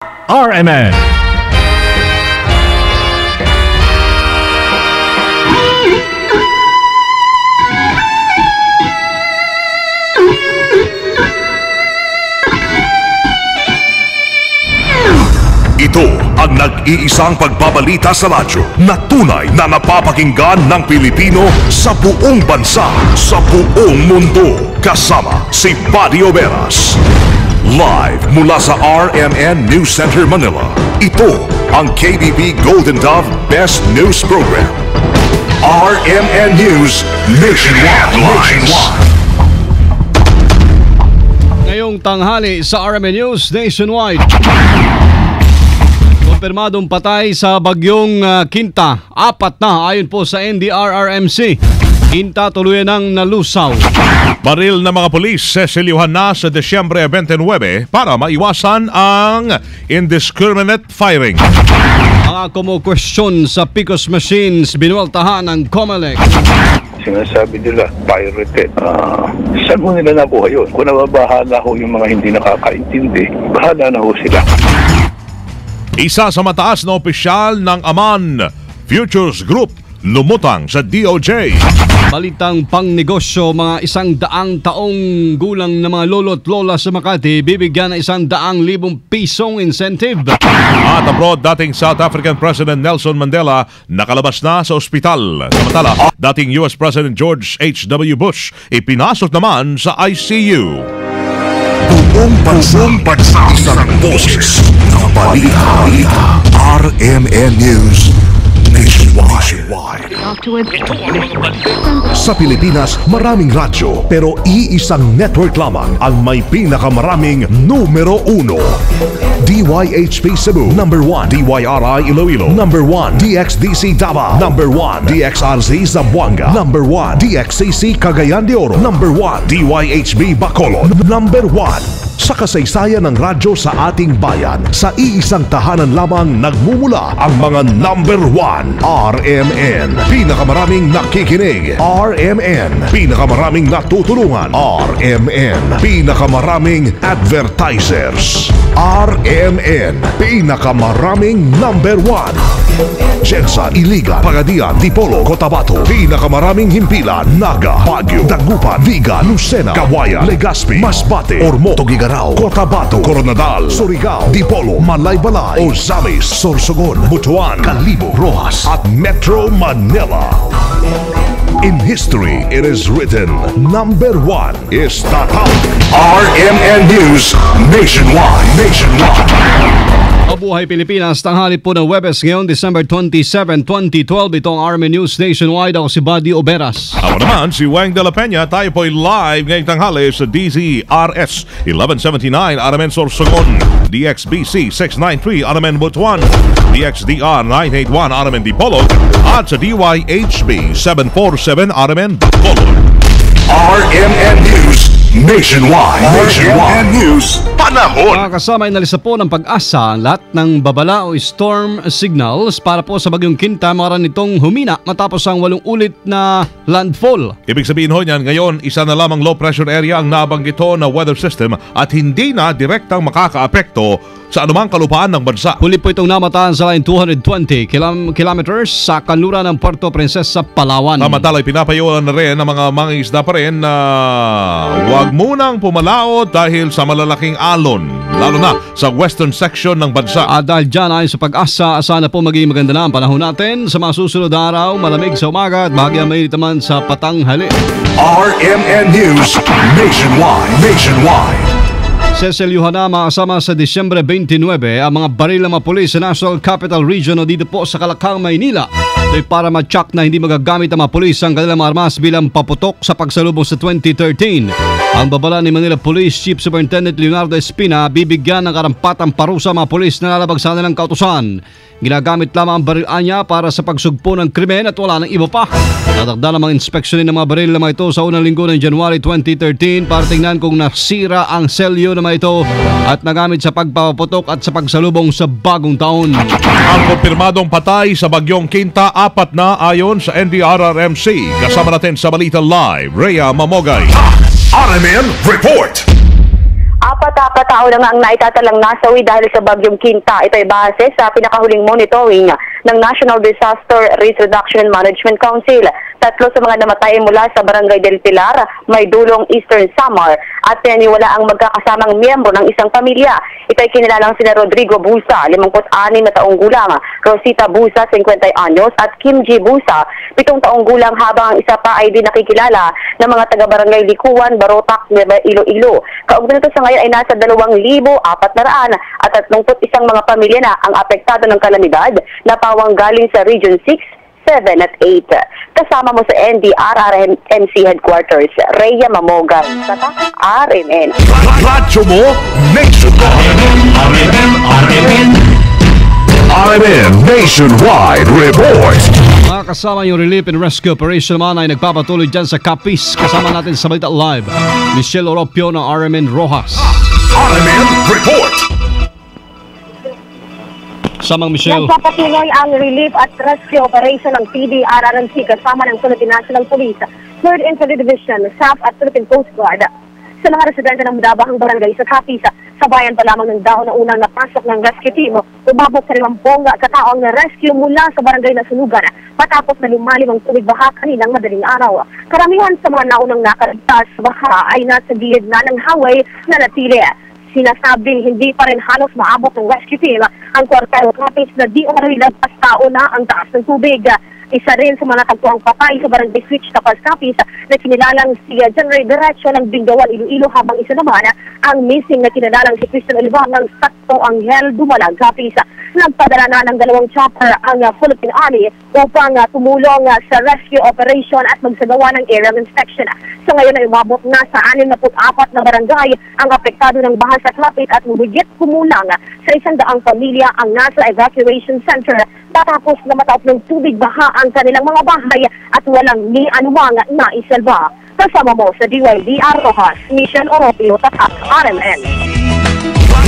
RMN. Ito ang nag-iisang pagbabalita sa radyo na tunay na napapakinggan ng Pilipino sa buong bansa, sa buong mundo. Kasama si Buddy Oberas. Live mula sa RMN News Center, Manila. Ito ang KBP Golden Dove Best News Program. RMN News Nationwide. Ngayong tanghali sa RMN News Nationwide. Kumpirmadong patay sa bagyong Quinta. 4 na ayon po sa NDRRMC. Quinta tuluyan ng nalusaw. Baril na mga pulis sesilyuhan na sa Desyembre 29 para maiwasan ang indiscriminate firing. Mga kumu-question sa PICOS machines binuwaltahan ng COMELEC. Sinasabi nila, pirated. Saan mo nila nabuhay yun? Kung nababahala ho yung mga hindi nakakaintindi, bahala na ho sila. Isa sa mataas na opisyal ng Aman Futures Group lumutang sa DOJ. Balitang pangnegosyo, mga 100 taong gulang na mga lolo't lola sa Makati bibigyan ng 100,000 pisong incentive. At abroad, dating South African President Nelson Mandela nakalabas na sa ospital. Samantala, dating US President George H.W. Bush ipinasok naman sa ICU. Buong bansa, isang boses ng balita. RMN News Nationwide. Sa Pilipinas, maraming radyo pero iisang network lamang ang may pinakamaraming numero 1. DYHP Cebu, number 1. DYRI Iloilo, number 1. DXDC Davao, number 1. DXRZ Zamboanga, number 1. DXCC Cagayan de Oro, number 1. DYHB Bacolod, number 1. Sa kasaysayan ng radyo sa ating bayan, sa iisang tahanan lamang nagmumula ang mga number 1. RMN, pinakamaraming nakikinig. RMN, pinakamaraming natutulungan. RMN, pinakamaraming advertisers. RMN, pinakamaraming number 1. Jensan, Iligan, Pagadian, Dipolo, Cotabato, pinakamaraming himpilan. Naga, Baguio, Dagupan, Viga, Lucena, Kawayan, Legazpi, Masbate, Ormoc, Tuguegarao, Cotabato, Coronadal, Surigao, Dipolo, Malaybalay, Ozamis, Sorsogon, Butuan, Calibo, Rojas at Metro Manila. In history, it is written, number 1 is Tatak. RMN News Nationwide. Mabuhay Pilipinas, tanghali po ng Webes ngayon, December 27, 2012. Ito ang RMN News Nationwide. Ako si Buddy Oberas. Ako naman si Wang de la Peña. Tayo po'y live ngayong tanghali sa DZRS 1179 RMN Sorsogon, DXBC 693 RMN Butuan, DXDR 981 RMN Dipolog at sa DYHB 747 RMN Bacolod. RMN News Nationwide. RMN News Panahon. Mga kasama, inalisa po ng Pag-asa ang lahat ng babala o storm signals para po sa bagyong Quinta. Mara nitong humina matapos ang 8 ulit na landfall. Ibig sabihin ho niyan, ngayon isa na lamang low pressure area ang nabanggit na weather system at hindi na direktang makakaapekto sa anumang kalupaan ng bansa. Huli po itong namataan sa line 220 kilometers sa kanluran ng Puerto Princesa, Palawan. Samantala, pinapayuhan na rin ng mga mangingisda pa rin na huwag munang pumalaot dahil sa malalaking alon, lalo na sa western section ng bansa. At dahil dyan ay sa Pag-asa, sana po maging maganda na ang panahon natin. Sa mga susunod na araw, malamig sa umaga at bahagya mainit naman sa patanghali. RMN News Nationwide. Seselyuhan na mga kasama sa Disyembre 29 ang mga baril ng mga pulis sa National Capital Region o dito po sa Calacang, Maynila. Ito'y para ma-check na hindi magagamit ang mga pulis ang kanilang armas bilang paputok sa pagsalubong sa 2013. Ang babala ni Manila Police Chief Superintendent Leonardo Espina, bibigyan ng karampatang parusa mga pulis na lalabag sa kanilang kautusan. Ginagamit lamang ang baril niya para sa pagsugpo ng krimen at wala ng iba pa. Nadagda namang inspeksyonin ng mga baril na mga ito sa unang linggo ng January 2013 para tingnan kung nasira ang selyo na mga ito at nagamit sa pagpapaputok at sa pagsalubong sa bagong taon. Ang kumpirmadong patay sa bagyong Quinta, 4 na ayon sa NDRRMC. Kasama natin sa Balita Live, Rhea Mamogay. RMN Report. 4 katao na nga ang naitatalang nasawi dahil sa bagyong Quinta. Ito ay base sa pinakahuling monitoring ng National Disaster Risk Reduction and Management Council. 3 sa mga namatay mula sa Barangay del Pilar, Maydulong, Eastern Samar at pinaniwala ang magkakasamang miyembro ng isang pamilya. Ito ay kinilalang sina Rodrigo Busa, 56 na taong gulang, Rosita Busa, 50 anyos at Kim G. Busa, 7 taong gulang, habang ang isa pa ay di nakikilala ng mga taga-barangay Likuan, Barotac, Nueva Iloilo. Kaugnay nito sa ngayon ay nasa 2,400 at 31 mga pamilya na ang apektado ng kalamidad na pawang galing sa Region 6, 7 at 8. Kasama mo sa NDRRMC Headquarters, Rhea Mamogan, sa RMN. Radyo mo, Nationwide. RMN Nationwide Report. Mga kasama yung Relief and Rescue Operation naman ay nagpapatuloy dyan sa Capiz. Kasama natin sa Balita Live, Michelle Oropio ng RMN Rojas. RMN Report. Samang Michelle. Nagpapatuloy ang relief at rescue operation ng PDRRMC kasama ng Philippine National Police, 3rd Infantry Division, SAP at Philippine Coast Guard. Sa mga residente ng Mudabahang Barangay sa Capiz, sa bayan pa lamang ng daon na unang napasok ng rescue team, umabot sa 50 kataong na rescue mula sa barangay na sunugan matapos na lumalim ang tubig baha kaninang madaling araw. Karamihan sa mga naunang nakaligtas baha ay nasa gilid na ng highway na natili. Sinasabing hindi pa rin halos maabot ng rescue team ang kwartel Capiz na di umano'y lagpas tao na ang taas ng tubig. Isa rin sa mga natagpuang patay sa barangay Switch Tapas Capiz na kinilalang si General Derecho ng Bingawan, Iloilo, habang isa naman ang missing na kinilalang si Christian Olivar ng Santo Angel, Dumalag, Capiz. Nagpadala na ng 2 chopper ang Philippine Army upang tumulong sa rescue operation at magsagawa ng aerial inspection. Sa ngayon ay umabot na sa 64 na barangay ang apektado ng baha sa Capiz at higit kumulang sa 100 pamilya ang nasa evacuation center matapos na mataop ng tubig baha ang kanilang mga bahay at walang ni anumang naisalba. Kasama mo sa DYDR Rojas, Michelle Oropio, Tatak, RMN.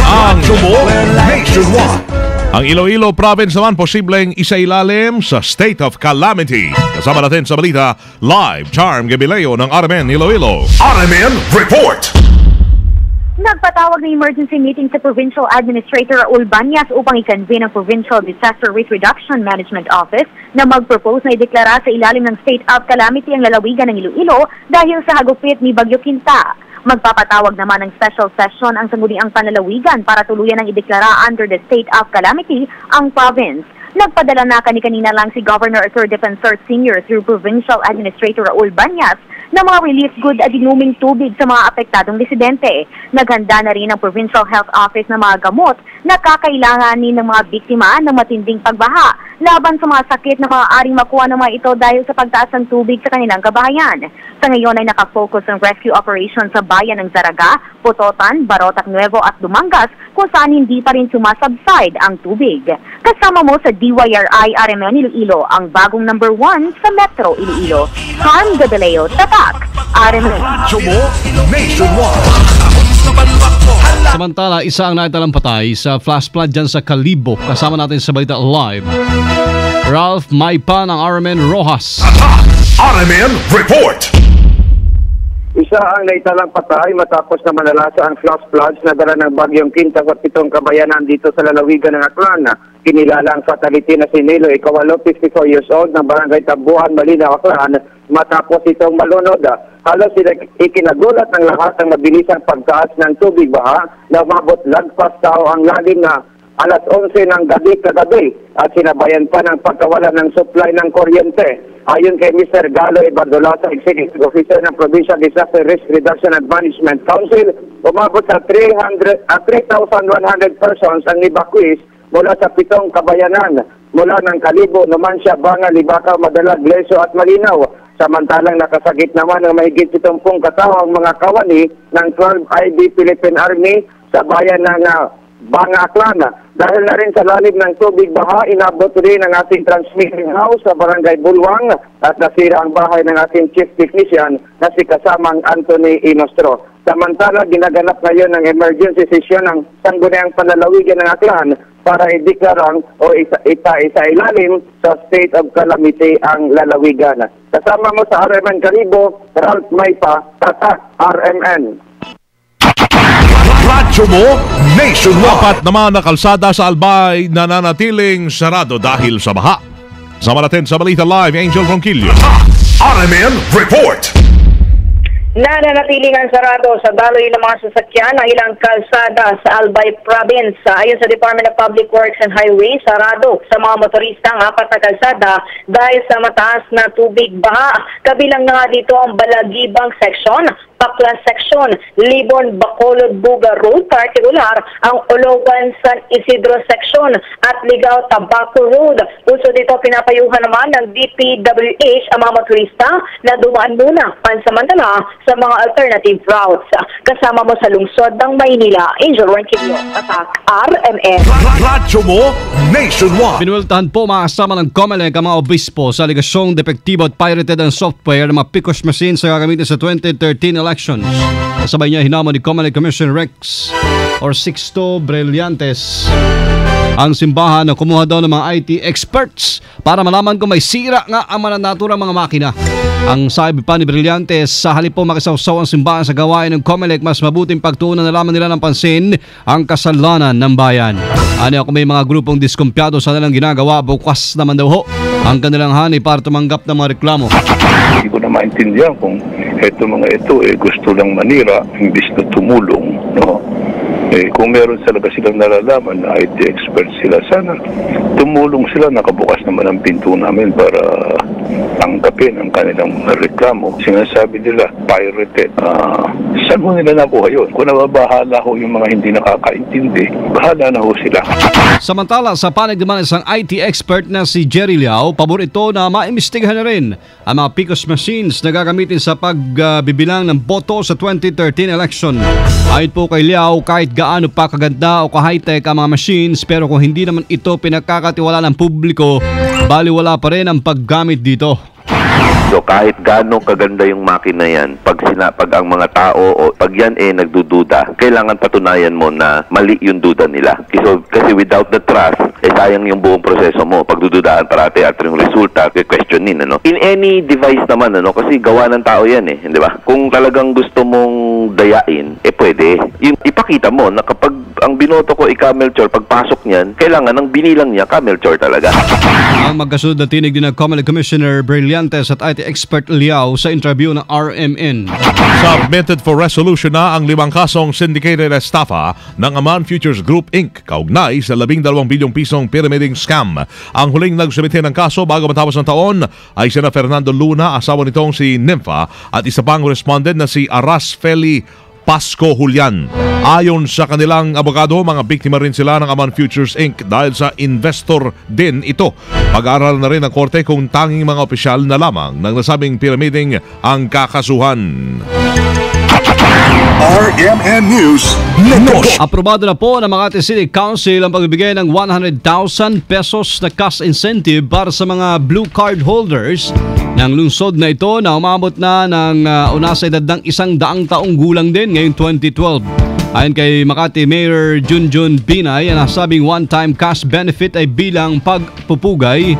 Ang Tumo Nationwide. Ang Iloilo Province naman posibleng isailalim sa state of calamity. Kasama natin sa balita, live Charm Gabileo ng RMN Iloilo. RMN Report. Nagpatawag ng emergency meeting sa Provincial Administrator Raul Banyas upang i-convene ang Provincial Disaster Risk Reduction Management Office na mag-propose na ideklara sa ilalim ng state of calamity ang lalawigan ng Iloilo dahil sa hagupit ni Bagyo Quinta. Magpapatawag naman ng special session ang sangguniang panlalawigan para tuluyan ang ideklara under the state of calamity ang province. Nagpadala na kanina lang si Governor Arthur Defensor Sr. through Provincial Administrator Raul Banyas ng mga relief good at inuming tubig sa mga apektadong residente. Naghanda na rin ang Provincial Health Office ng mga gamot na kakailanganin ng mga biktima ng matinding pagbaha laban sa mga sakit na maaaring makuha ng mga ito dahil sa pagtaas ng tubig sa kanilang kabahayan. Sa ngayon ay nakafocus ang rescue operation sa bayan ng Zaraga, Putotan, Barotac Nuevo at Dumangas kung saan hindi pa rin sumasubside ang tubig. Kasama mo sa DYRI RMN Iloilo ang bagong number 1 sa Metro Iloilo. Charm Gabileo, Tatak, RMN. Tumo Nationwide. Samantala, isa ang naitalang patay sa flash flood dyan sa Kalibo. Kasama natin sa Balita Live, Ralph Maipa ng RMN Rojas. RMN Report. Isa ang naitalang patay matapos na manalasa ang flash floods na dala ng bagyong Quinta sa 7 kabayanan dito sa lalawigan ng Aklan. Kinilala ang fatality na si Nilo Ikawalo, 54 years old, ng barangay Tabuan, Malinaw, Aklan, matapos itong malunod. Halos ikinagulat ng lahat ng mabilisang pagtaas ng tubig baha na umabot lagpas tao ang lalim na alas 11 ng gabi kagabi at sinabayan pa ng pagkawala ng supply ng kuryente. Ayon kay Mr. Galo Ibardolasa, Executive Officer ng Provincial Disaster Risk Reduction and Management Council, umabot sa 3,100 persons ang evacuees mula sa 7 kabayanan mula ng Kalibo, Numancia, Bangal, Libakaw, Madalag, Leso at Malinaw. Samantalang nakasakit naman ng mahigit 70 katao ang mga kawani ng 12 IB Philippine Army sa bayan ng Bangaklan. Dahil na rin sa lalim ng tubig baha, inabot rin ang ating transmitting house sa Barangay Bulwang at nasira ang bahay ng ating chief technician na si kasamang Anthony Inostro. Samantala, ginaganap ngayon ng emergency session ng sangguniang panlalawigan ng Aklan para ideklarang o isa-ilalim sa state of calamity ang lalawigan. Kasama mo sa RMN Kalibo, Ralph Maipa, Tatak, RMN. Radyo mo nationwide. Dapat naman na kalsada sa Albay nananatiling sarado dahil sa baha. Sama natin sa Balita Live, Angel Ronquillo. RMN Report. Nananatiling ang sarado sa daloy ng mga sasakyan ang ilang kalsada sa Albay Province. Ayon sa Department of Public Works and Highways, sarado sa mga motorista ang 4 na kalsada dahil sa mataas na tubig baha. Kabilang na nga dito ang Balagibang Section, Paklas Section, Libon, Bacolod, Buga Road, particular ang Ologan, San Isidro Section at Ligao, Tabaco Road. Puso dito pinapayuhan naman ng DPWH ang mga motorista na dumaan muna pansamantala sa mga alternative routes. Kasama mo sa lungsod ng Maynila, Angel Ronquillo, Attack RMN. Radyo mo nationwide. Pinuweltahan po mga kasama ng COMELEC ang mga obispo sa aligasyong depektibo at pirated ang software ng mga PICOS machines na gagamitin sa 2013 elections. Kasabay niya hinamon ni COMELEC Commissioner Rex or Sixto Brillantes ang simbahan na kumuha daw ng mga IT experts para malaman kung may sira nga ang mananaturang mga makina. Ang sabi pa ni Brillantes, sa halip po makisawsaw ang simbahan sa gawain ng COMELEC, mas mabuting pagtuunan na lamang nila ng pansin ang kasalanan ng bayan. Ano kung may mga grupong diskumpiyado sa nilang ginagawa, bukas naman daw ho ang kanilang hanay para tumanggap ng mga reklamo. Hindi ko na maintindihan kung ito gusto lang manira, imbis na tumulong, no? Kung meron talaga silang nalalaman na IT experts sila, sana tumulong sila, nakabukas naman ang pinto namin para tanggapin ang kanilang reklamo. Sinasabi nila, pirated. Saan mo nila nakuha yun? Kung nababahala ho yung mga hindi nakakaintindi, bahala na ho sila. Samantala, sa panig naman isang IT expert na si Jerry Liao, pabor ito na maimbestigahan na rin ang mga PICOS machines na gagamitin sa pagbibilang ng boto sa 2013 election. Ayon po kay Liao, kahit gaano pa kaganda o ka-high-tech ang mga machines, pero kung hindi naman ito pinagkakatiwala ng publiko, baliwala pa rin ang paggamit dito. So kahit gaano kaganda yung makina yan, pag ang mga tao o pag yan nagdududa, kailangan patunayan mo na mali yung duda nila. Kasi without the trust, sayang yung buong proseso mo. Pagdududaan parati at yung resulta, questionin, ano? In any device naman, ano? Kasi gawa ng tao yan, di ba? Kung talagang gusto mong dayain, pwede. Ipakita mo na kapag ang binoto ko camel chore, pagpasok niyan, kailangan ang binilang niya camel chore talaga. Ang magkasunod na tinig din ng COMELEC Commissioner Brillantes at IT expert Liao sa interview ng RMN. Submitted for resolution na ang 5 kasong syndicated estafa ng Aman Futures Group Inc. kaugnay sa 12 bilyong pisong pyramiding scam. Ang huling nagsumite ng kaso bago matapos ng taon ay sina Fernando Luna, asawa nitong si Nympha, at isa pang respondent na si Aras Feli Pasco Julian. Ayon sa kanilang abogado, mga biktima rin sila ng Aman Futures Inc. dahil sa investor din ito. Pag-aaral na rin ng korte kung tanging mga opisyal na lamang ng nasabing pyramiding ang kakasuhan. RMN News Network. Aprobado na po ng Makati City Council ang pagbibigay ng 100,000 pesos na cash incentive para sa mga blue card holders ng lungsod na ito na umabot na ng unasa edad ng 100 taong gulang din ngayong 2012. Ayon kay Makati Mayor Junjun Binay, ang nasabing one-time cash benefit ay bilang pagpupugay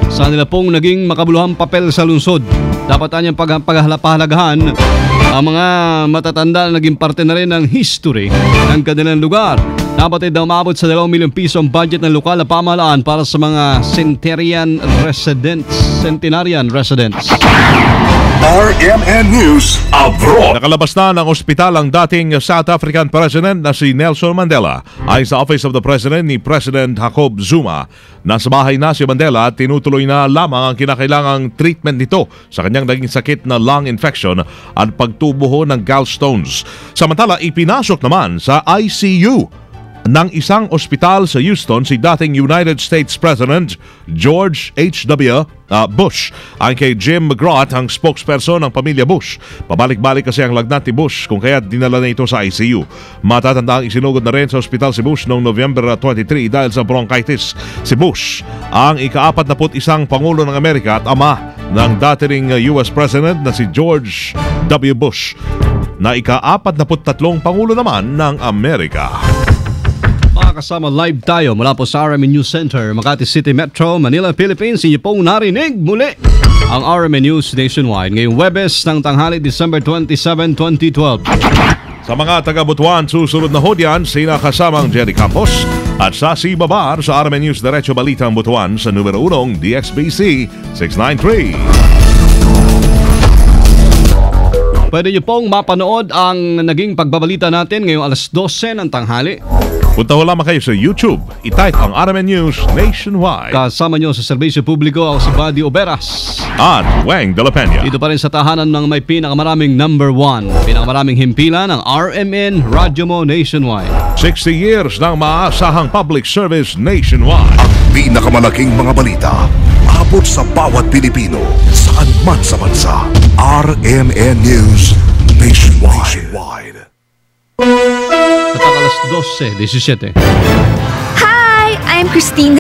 sa nila pong naging makabuluhang papel sa lungsod. Dapat anyang paghalapahalagaan ang mga matatanda na naging parte na rin ng history ng kanilang lugar. Dapat daw maabot sa 2 milyong piso ang budget ng lokal na pamahalaan para sa mga centenarian residents. RMN News Abroad. Nakalabas na ng ospital ang dating South African President na si Nelson Mandela. Ayon sa Office of the President ni President Jacob Zuma, nasa bahay na si Mandela at tinutuloy na lamang ang kinakailangang treatment nito sa kanyang naging sakit na lung infection at pagtubo ng gallstones. Samantala, ipinasok naman sa ICU ng isang ospital sa Houston si dating United States President George H.W. Bush. Ang kay Jim McGrath, ang spokesperson ng pamilya Bush. Pabalik-balik kasi ang lagnat ni Bush kung kaya dinala na ito sa ICU. Matatanda ang isinugod na rin sa ospital si Bush noong November 23 dahil sa bronchitis. Si Bush, ang ika-41 Pangulo ng Amerika at ama ng dating US President na si George W. Bush, na ika-43 Pangulo naman ng Amerika. Kasama live tayo mula po sa RMN News Center, Makati City Metro, Manila, Philippines. Inyo pong narinig muli ang RMN News Nationwide ngayong Webes ng tanghali, December 27, 2012. Sa mga taga-Butuan, susunod na hodyan, sina kasamang Jerry Campos at Sasi Babar sa RMN News Diretso Balitang Butuan sa numero 1 DXBC 693. Pwede niyo pong mapanood ang naging pagbabalita natin ngayong alas 12 ng tanghali. Punta ho lamang kayo sa YouTube. I-type ang RMN News Nationwide. Kasama niyo sa serbisyo publiko ako si Buddy Oberas. At Weng de la Peña. Dito pa rin sa tahanan ng may pinakamaraming number 1, pinakamaraming himpilan ng RMN Radyo Mo Nationwide. 60 years ng maasahang public service nationwide. Ang pinakamalaking mga balita, abot sa bawat Pilipino, saan man sa bansa. RMN News Nationwide. Alas 12:17. Hi, I'm Christine